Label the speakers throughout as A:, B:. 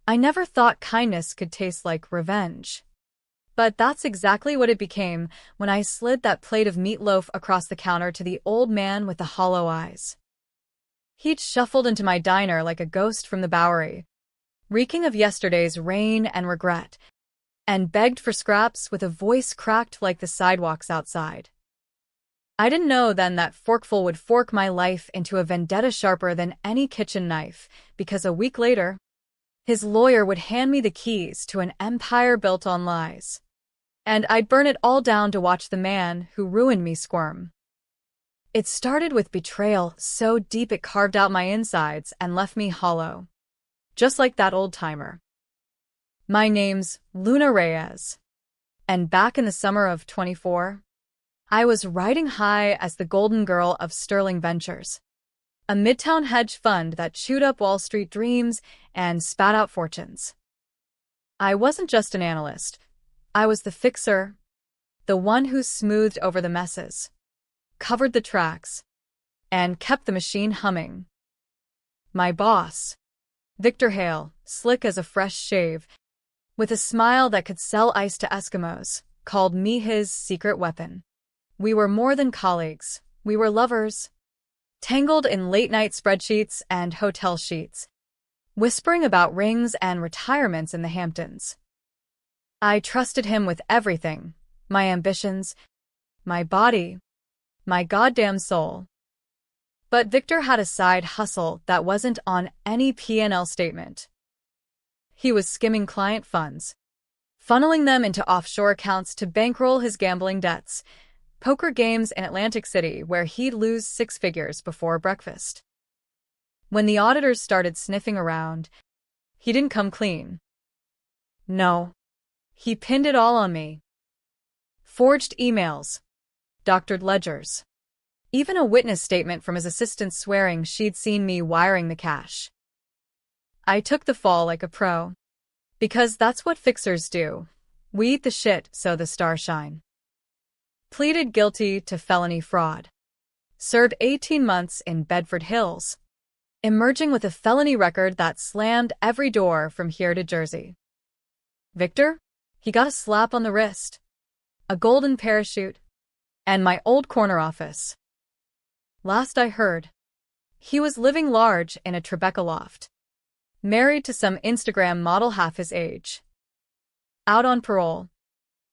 A: I never thought kindness could taste like revenge. But that's exactly what it became when I slid that plate of meatloaf across the counter to the old man with the hollow eyes. He'd shuffled into my diner like a ghost from the Bowery, reeking of yesterday's rain and regret, and begged for scraps with a voice cracked like the sidewalks outside. I didn't know then that Forkful would fork my life into a vendetta sharper than any kitchen knife, because a week later, his lawyer would hand me the keys to an empire built on lies. And I'd burn it all down to watch the man who ruined me squirm. It started with betrayal so deep it carved out my insides and left me hollow. Just like that old-timer. My name's Luna Reyes. And back in the summer of 24, I was riding high as the golden girl of Sterling Ventures, a midtown hedge fund that chewed up Wall Street dreams and spat out fortunes. I wasn't just an analyst. I was the fixer, the one who smoothed over the messes, covered the tracks, and kept the machine humming. My boss, Victor Hale, slick as a fresh shave, with a smile that could sell ice to Eskimos, called me his secret weapon. We were more than colleagues, we were lovers, tangled in late-night spreadsheets and hotel sheets, whispering about rings and retirements in the Hamptons. I trusted him with everything, my ambitions, my body, my goddamn soul. But Victor had a side hustle that wasn't on any P&L statement. He was skimming client funds, funneling them into offshore accounts to bankroll his gambling debts, poker games in Atlantic City where he'd lose six figures before breakfast. When the auditors started sniffing around, he didn't come clean. No. He pinned it all on me. Forged emails, doctored ledgers, even a witness statement from his assistant swearing she'd seen me wiring the cash. I took the fall like a pro. Because that's what fixers do. We eat the shit so the stars shine. Pleaded guilty to felony fraud. Served 18 months in Bedford Hills, emerging with a felony record that slammed every door from here to Jersey. Victor? He got a slap on the wrist, a golden parachute, and my old corner office. Last I heard, he was living large in a Tribeca loft, married to some Instagram model half his age. Out on parole,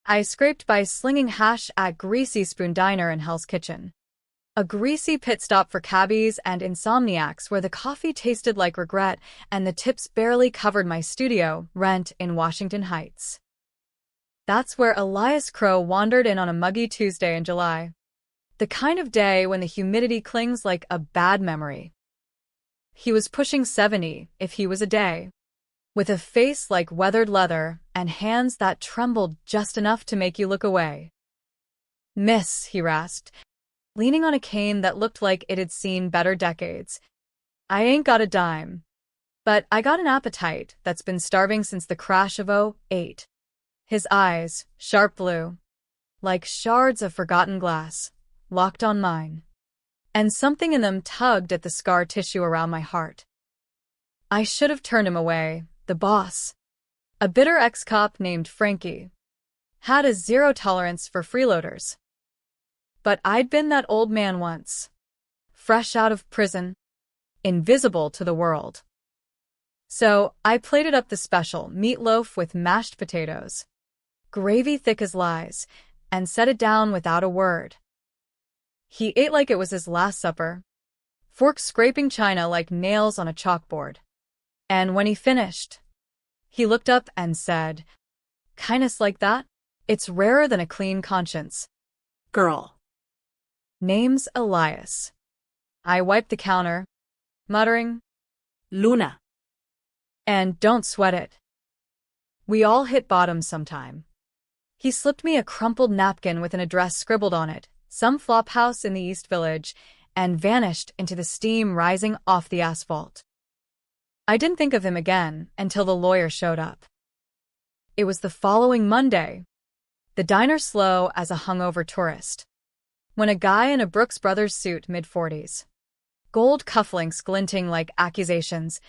A: I scraped by slinging hash at Greasy Spoon Diner in Hell's Kitchen, a greasy pit stop for cabbies and insomniacs where the coffee tasted like regret and the tips barely covered my studio rent in Washington Heights. That's where Elias Crow wandered in on a muggy Tuesday in July. The kind of day when the humidity clings like a bad memory. He was pushing 70 if he was a day, with a face like weathered leather and hands that trembled just enough to make you look away. "Miss," he rasped, leaning on a cane that looked like it had seen better decades. "I ain't got a dime. But I got an appetite that's been starving since the crash of '08. His eyes, sharp blue, like shards of forgotten glass, locked on mine. And something in them tugged at the scar tissue around my heart. I should have turned him away. The boss, a bitter ex-cop named Frankie, had a zero tolerance for freeloaders. But I'd been that old man once, fresh out of prison, invisible to the world. So I plated up the special meatloaf with mashed potatoes, gravy thick as lies, and set it down without a word. He ate like it was his last supper, forks scraping china like nails on a chalkboard. And when he finished, he looked up and said, "Kindness like that? It's rarer than a clean conscience. Girl. Name's Elias." I wiped the counter, muttering, "Luna. And don't sweat it. We all hit bottom sometime." He slipped me a crumpled napkin with an address scribbled on it, some flop house in the East Village, and vanished into the steam rising off the asphalt. I didn't think of him again until the lawyer showed up. It was the following Monday, the diner slow as a hungover tourist, when a guy in a Brooks Brothers suit mid-40s, gold cufflinks glinting like accusations,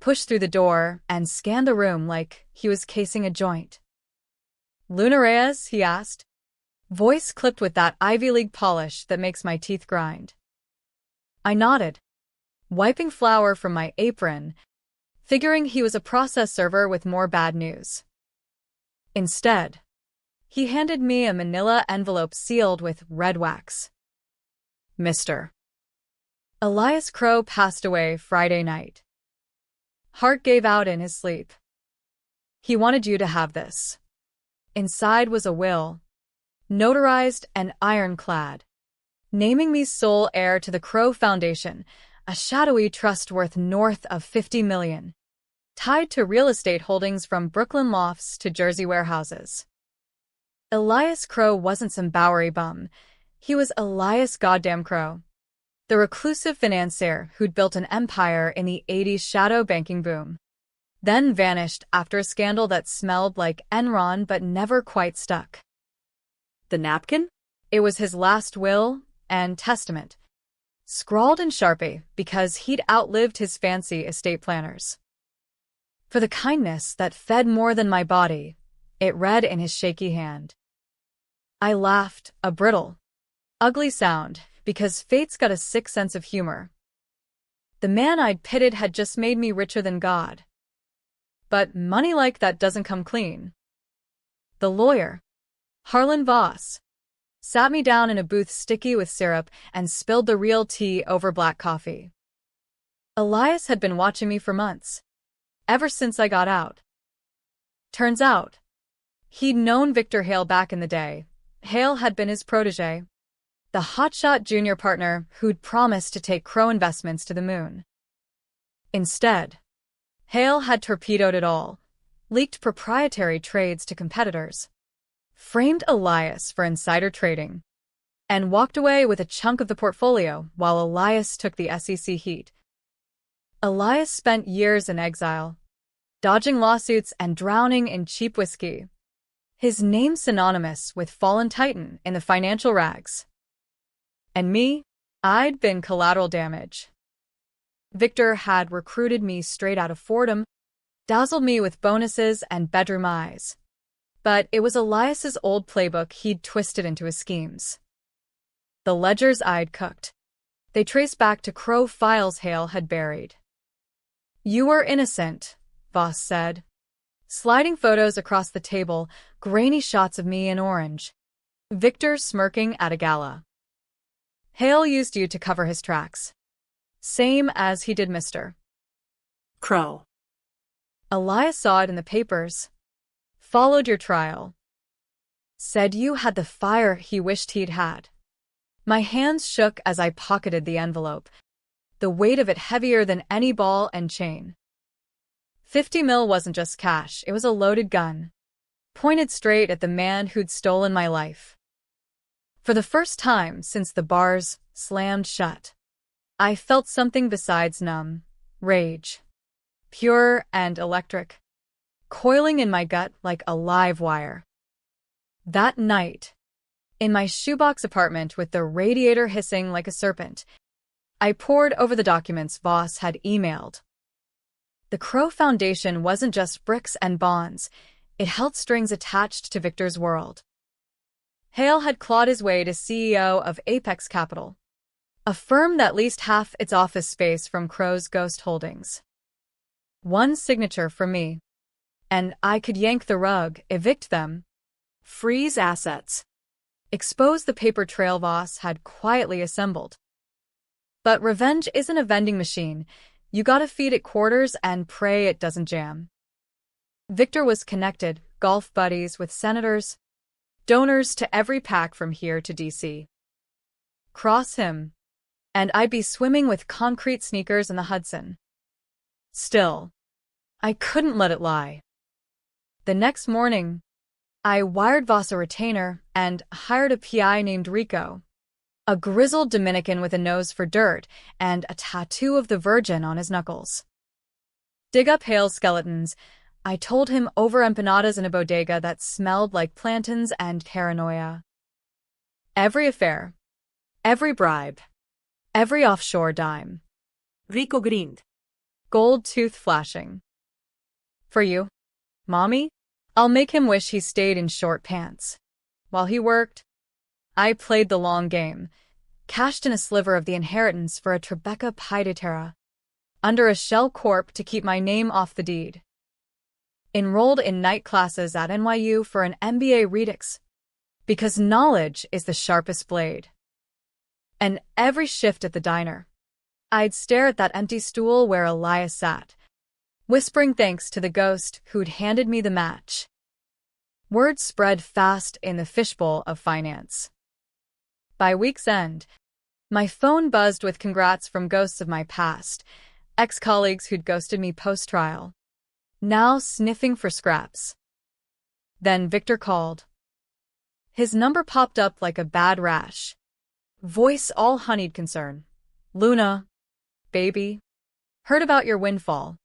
A: pushed through the door, and scanned the room like he was casing a joint. "Luna Reyes?" he asked, voice clipped with that Ivy League polish that makes my teeth grind. I nodded, wiping flour from my apron, figuring he was a process server with more bad news. Instead, he handed me a manila envelope sealed with red wax. "Mr. Elias Crow passed away Friday night. Heart gave out in his sleep. He wanted you to have this." Inside was a will, notarized and ironclad, naming me sole heir to the Crow Foundation, a shadowy trust worth north of $50 million, tied to real estate holdings from Brooklyn lofts to Jersey warehouses. Elias Crow wasn't some Bowery bum. He was Elias Goddamn Crow, the reclusive financier who'd built an empire in the 80s shadow banking boom, then vanished after a scandal that smelled like Enron but never quite stuck. The napkin? It was his last will and testament, scrawled in Sharpie because he'd outlived his fancy estate planners. For the kindness that fed more than my body, it read in his shaky hand. I laughed, a brittle, ugly sound, because fate's got a sick sense of humor. The man I'd pitted had just made me richer than God. But money like that doesn't come clean. The lawyer, Harlan Voss, sat me down in a booth sticky with syrup and spilled the real tea over black coffee. Elias had been watching me for months, ever since I got out. Turns out, he'd known Victor Hale back in the day. Hale had been his protege, the hotshot junior partner who'd promised to take Crow Investments to the moon. Instead, Hale had torpedoed it all, leaked proprietary trades to competitors, framed Elias for insider trading, and walked away with a chunk of the portfolio while Elias took the SEC heat. Elias spent years in exile, dodging lawsuits and drowning in cheap whiskey, his name synonymous with fallen titan in the financial rags. And me, I'd been collateral damage. Victor had recruited me straight out of Fordham, dazzled me with bonuses and bedroom eyes. But it was Elias's old playbook he'd twisted into his schemes. The ledgers I'd cooked, they traced back to Crow files Hale had buried. "You were innocent," Voss said, sliding photos across the table, grainy shots of me in orange. Victor smirking at a gala. "Hale used you to cover his tracks. Same as he did Mr. Crow. Elias saw it in the papers. Followed your trial. Said you had the fire he wished he'd had." My hands shook as I pocketed the envelope, the weight of it heavier than any ball and chain. 50 mil wasn't just cash, it was a loaded gun, pointed straight at the man who'd stolen my life. For the first time since the bars slammed shut, I felt something besides numb rage, pure and electric, coiling in my gut like a live wire. That night, in my shoebox apartment with the radiator hissing like a serpent, I pored over the documents Voss had emailed. The Crow Foundation wasn't just bricks and bonds, it held strings attached to Victor's world. Hale had clawed his way to CEO of Apex Capital, a firm that leased half its office space from Crow's ghost holdings. One signature from me, and I could yank the rug, evict them, freeze assets, expose the paper trail Voss had quietly assembled. But revenge isn't a vending machine. You gotta feed it quarters and pray it doesn't jam. Victor was connected, golf buddies with senators, donors to every PAC from here to DC. Cross him, and I'd be swimming with concrete sneakers in the Hudson. Still, I couldn't let it lie. The next morning, I wired Voss a retainer and hired a PI named Rico, a grizzled Dominican with a nose for dirt and a tattoo of the Virgin on his knuckles. Dig up Hale's skeletons, I told him, over empanadas in a bodega that smelled like plantains and paranoia. Every affair, every bribe, every offshore dime. Rico grinned. gold tooth flashing. For you, Mommy? I'll make him wish he stayed in short pants. While he worked, I played the long game, cashed in a sliver of the inheritance for a Tribeca Pidetera, under a shell corp to keep my name off the deed. Enrolled in night classes at NYU for an MBA Redux, because knowledge is the sharpest blade. And every shift at the diner, I'd stare at that empty stool where Elias sat, whispering thanks to the ghost who'd handed me the match. Word spread fast in the fishbowl of finance. By week's end, my phone buzzed with congrats from ghosts of my past, ex-colleagues who'd ghosted me post-trial, now sniffing for scraps. Then Victor called. His number popped up like a bad rash. Voice all honeyed concern. Luna, baby, heard about your windfall.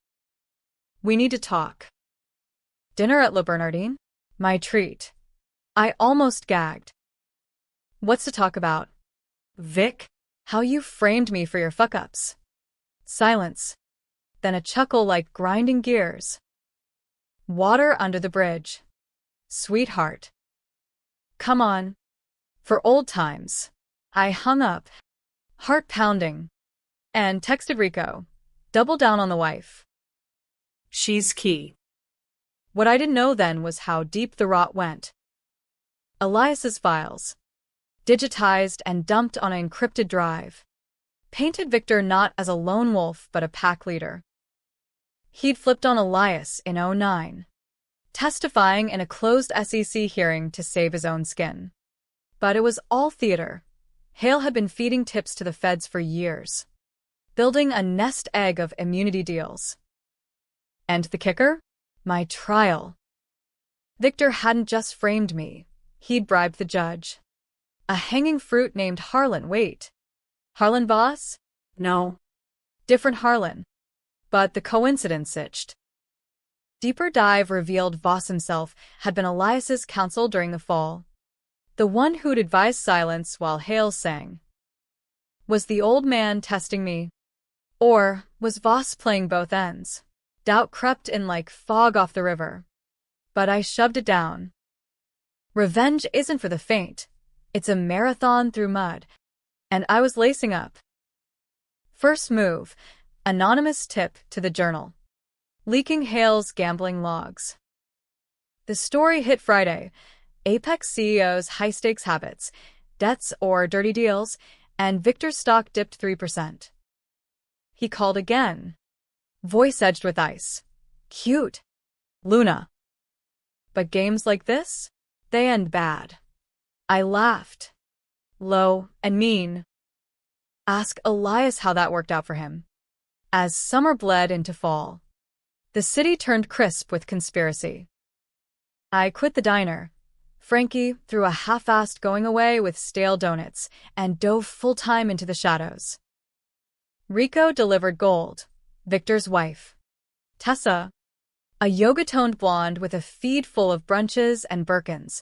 A: We need to talk. Dinner at Le Bernardin? My treat. I almost gagged. What's to talk about? Vic, how you framed me for your fuck-ups. Silence. Then a chuckle like grinding gears. Water under the bridge. Sweetheart. Come on. For old times. I hung up, heart pounding, and texted Rico, double down on the wife. She's key. What I didn't know then was how deep the rot went. Elias's files, digitized and dumped on an encrypted drive, painted Victor not as a lone wolf but a pack leader. He'd flipped on Elias in 2009, testifying in a closed SEC hearing to save his own skin. But it was all theater. Hale had been feeding tips to the feds for years, building a nest egg of immunity deals. And the kicker? My trial. Victor hadn't just framed me. He'd bribed the judge. A hanging fruit named Harlan. Wait. Harlan Voss? No. Different Harlan. But the coincidence itched. Deeper dive revealed Voss himself had been Elias's counsel during the fall. The one who'd advised silence while Hale sang. Was the old man testing me? Or was Voss playing both ends? Doubt crept in like fog off the river. But I shoved it down. Revenge isn't for the faint. It's a marathon through mud. And I was lacing up. First move, anonymous tip to the Journal. Leaking Hale's gambling logs. The story hit Friday. Apex CEO's high-stakes habits, debts or dirty deals, and Victor's stock dipped 3%. He called again. Voice edged with ice. Cute. Luna. But games like this? They end bad. I laughed. Low and mean. Ask Elias how that worked out for him. As summer bled into fall, the city turned crisp with conspiracy. I quit the diner. Frankie threw a half-assed going away with stale donuts and dove full-time into the shadows. Rico delivered gold, Victor's wife. Tessa, a yoga-toned blonde with a feed full of brunches and Birkins,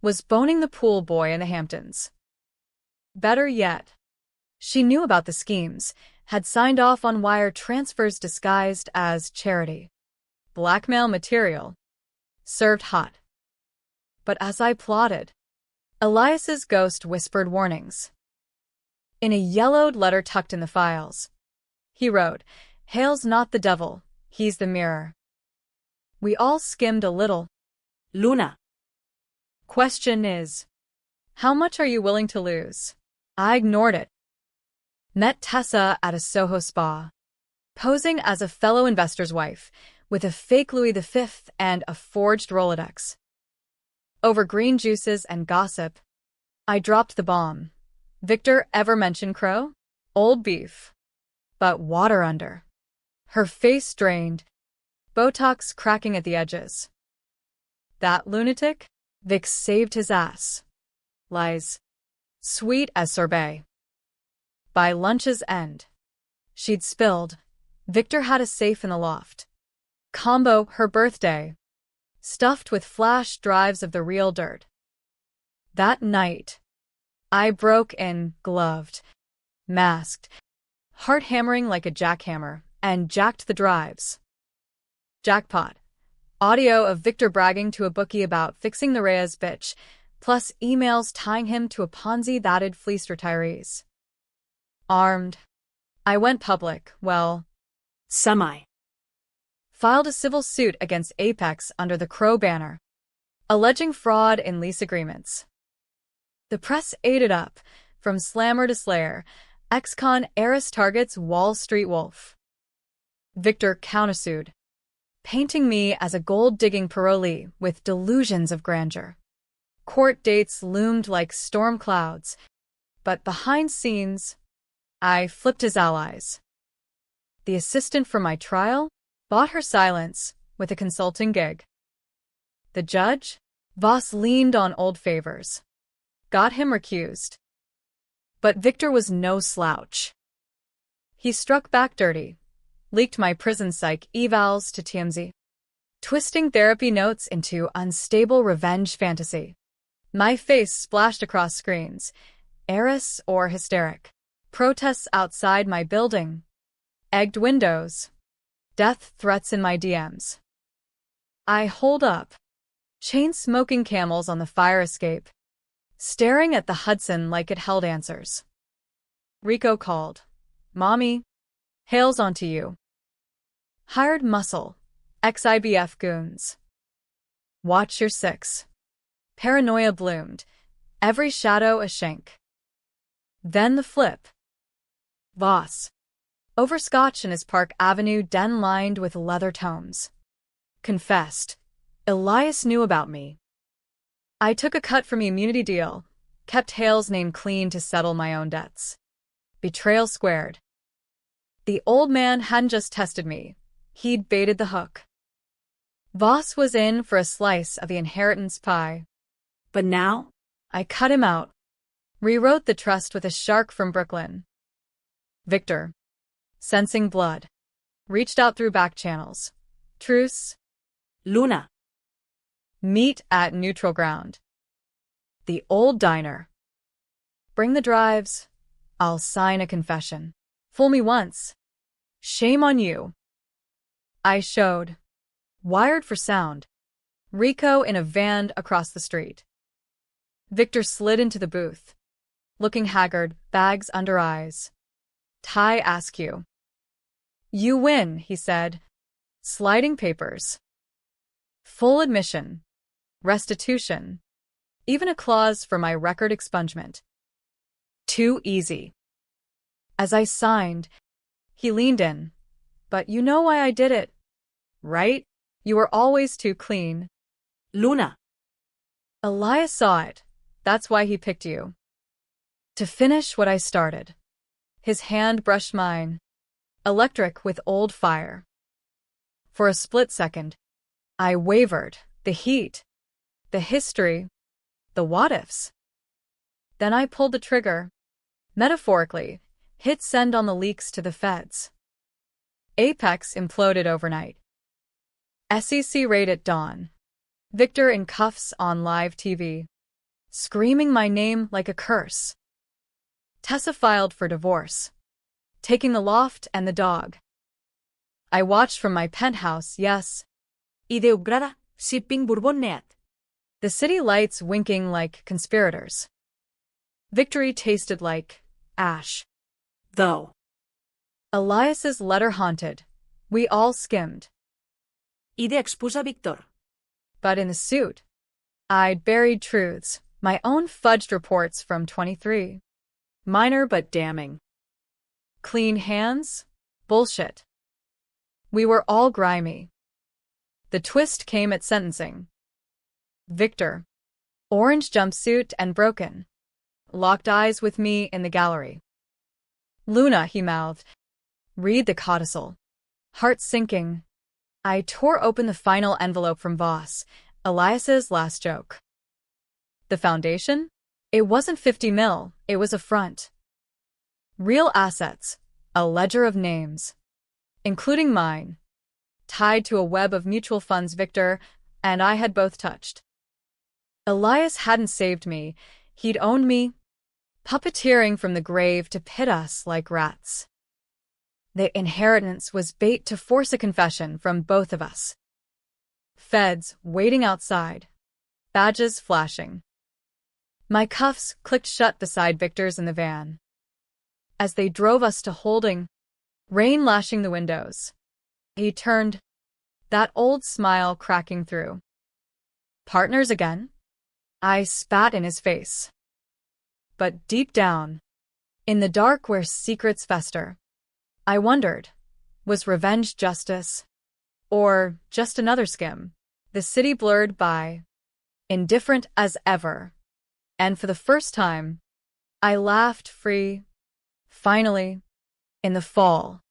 A: was boning the pool boy in the Hamptons. Better yet, she knew about the schemes, had signed off on wire transfers disguised as charity. Blackmail material. Served hot. But as I plotted, Elias's ghost whispered warnings. In a yellowed letter tucked in the files, he wrote, Hale's not the devil, he's the mirror. We all skimmed a little. Luna. Question is, how much are you willing to lose? I ignored it. Met Tessa at a Soho spa, posing as a fellow investor's wife, with a fake Louis V and a forged Rolodex. Over green juices and gossip, I dropped the bomb. Victor ever mention crow? Old beef. But water under. Her face drained, Botox cracking at the edges. That lunatic? Vic saved his ass. Lies. Sweet as sorbet. By lunch's end, she'd spilled. Victor had a safe in the loft. Combo her birthday. Stuffed with flash drives of the real dirt. That night, I broke in, gloved, masked, heart hammering like a jackhammer, and jacked the drives. Jackpot. Audio of Victor bragging to a bookie about fixing the Reyes bitch, plus emails tying him to a Ponzi that'd fleeced retirees. Armed. I went public, well,
B: semi.
A: Filed a civil suit against Apex under the Crow banner, alleging fraud in lease agreements. The press ate it up, from slammer to slayer. Ex-con heiress targets Wall Street wolf. Victor countersued, painting me as a gold-digging parolee with delusions of grandeur. Court dates loomed like storm clouds, but behind scenes, I flipped his allies. The assistant for my trial bought her silence with a consulting gig. The judge? Voss leaned on old favors. Got him recused. But Victor was no slouch. He struck back dirty, leaked my prison psych evals to TMZ, twisting therapy notes into unstable revenge fantasy. My face splashed across screens, heiress or hysteric. Protests outside my building, egged windows, death threats in my DMs. I holed up, chain-smoking camels on the fire escape, staring at the Hudson like it held answers. Rico called. Mommy. Hails onto you. Hired muscle. Ex-IBF goons. Watch your six. Paranoia bloomed. Every shadow a shank. Then the flip. Voss. Over scotch in his Park Avenue den lined with leather tomes. Confessed. Elias knew about me. I took a cut from the immunity deal, kept Hale's name clean to settle my own debts. Betrayal squared. The old man hadn't just tested me, he'd baited the hook. Voss was in for a slice of the inheritance pie.
B: But now?
A: I cut him out. Rewrote the trust with a shark from Brooklyn. Victor. Sensing blood. Reached out through back channels. Truce.
B: Luna.
A: Meet at neutral ground. The old diner. Bring the drives. I'll sign a confession. Fool me once. Shame on you. I showed. Wired for sound. Rico in a van across the street. Victor slid into the booth. Looking haggard, bags under eyes. Ty Askew. You win, he said. Sliding papers. Full admission. Restitution. Even a clause for my record expungement. Too easy. As I signed, he leaned in. But you know why I did it, right? You were always too clean.
B: Luna.
A: Elias saw it. That's why he picked you. To finish what I started. His hand brushed mine. Electric with old fire. For a split second, I wavered. The heat. The history. The what-ifs. Then I pulled the trigger. Metaphorically, hit send on the leaks to the feds. Apex imploded overnight. SEC raid at dawn. Victor in cuffs on live TV. Screaming my name like a curse. Tessa filed for divorce. Taking the loft and the dog. I watched from my penthouse, yes.
B: Ideograda, sipping bourbon net.
A: The city lights winking like conspirators. Victory tasted like ash.
B: Though.
A: Elias's letter haunted. We all skimmed.
B: Ide expusa Victor.
A: But in the suit, I'd buried truths, my own fudged reports from 23. Minor but damning. Clean hands? Bullshit. We were all grimy. The twist came at sentencing. Victor. Orange jumpsuit and broken. Locked eyes with me in the gallery. Luna, he mouthed. Read the codicil. Heart sinking. I tore open the final envelope from Voss, Elias's last joke. The foundation? It wasn't 50 mil, it was a front. Real assets, a ledger of names. Including mine. Tied to a web of mutual funds Victor and I had both touched. Elias hadn't saved me, he'd owned me, puppeteering from the grave to pit us like rats. The inheritance was bait to force a confession from both of us. Feds waiting outside, badges flashing. My cuffs clicked shut beside Victor's in the van. As they drove us to Holding, rain lashing the windows, he turned, that old smile cracking through. Partners again? I spat in his face. But deep down, in the dark where secrets fester, I wondered, was revenge justice? Or just another skim? The city blurred by, indifferent as ever. And for the first time, I laughed free, finally, in the fall.